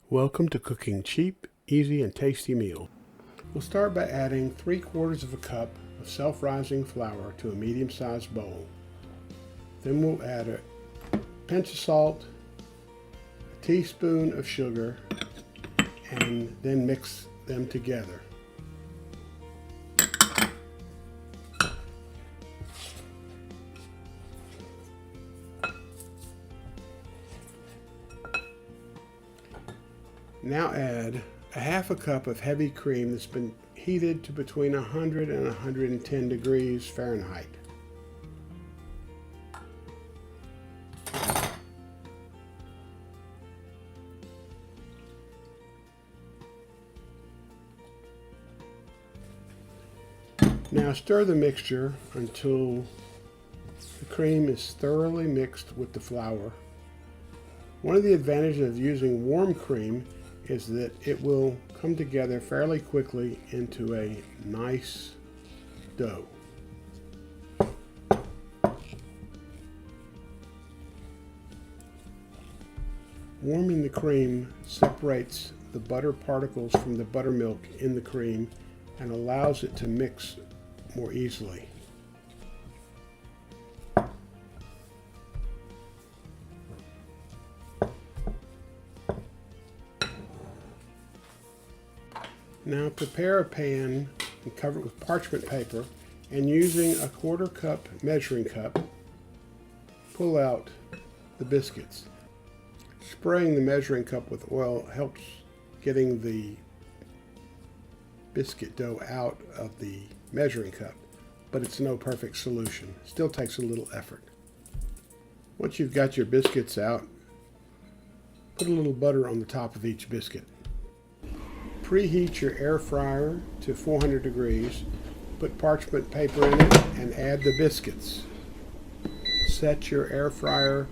Welcome to cooking cheap, easy, and tasty meal. We'll start by adding 3/4 of a cup of self-rising flour to a medium-sized bowl. Then we'll add a pinch of salt, a teaspoon of sugar, and then mix them together. Now add a half a cup of heavy cream that's been heated to between 100 and 110 degrees Fahrenheit. Now stir the mixture until the cream is thoroughly mixed with the flour. One of the advantages of using warm cream is that it will come together fairly quickly into a nice dough. Warming the cream separates the butter particles from the buttermilk in the cream and allows it to mix more easily. Now prepare a pan and cover it with parchment paper, and using a 1/4 cup measuring cup, pull out the biscuits. Spraying the measuring cup with oil helps getting the biscuit dough out of the measuring cup, but it's no perfect solution. It still takes a little effort. Once you've got your biscuits out, put a little butter on the top of each biscuit. Preheat your air fryer to 400 degrees, put parchment paper in it, and add the biscuits. Set your air fryer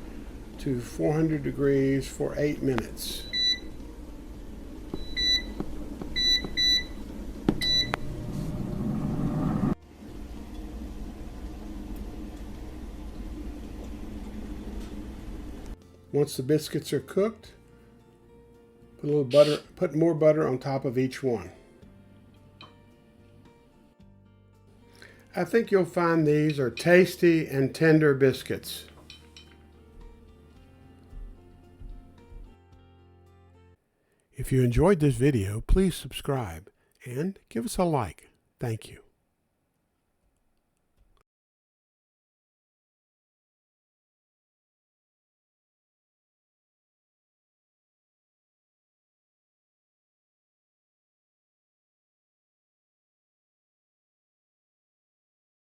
to 400 degrees for 8 minutes. Once the biscuits are cooked, put more butter on top of each one. I think you'll find these are tasty and tender biscuits. If you enjoyed this video, please subscribe and give us a like. Thank you.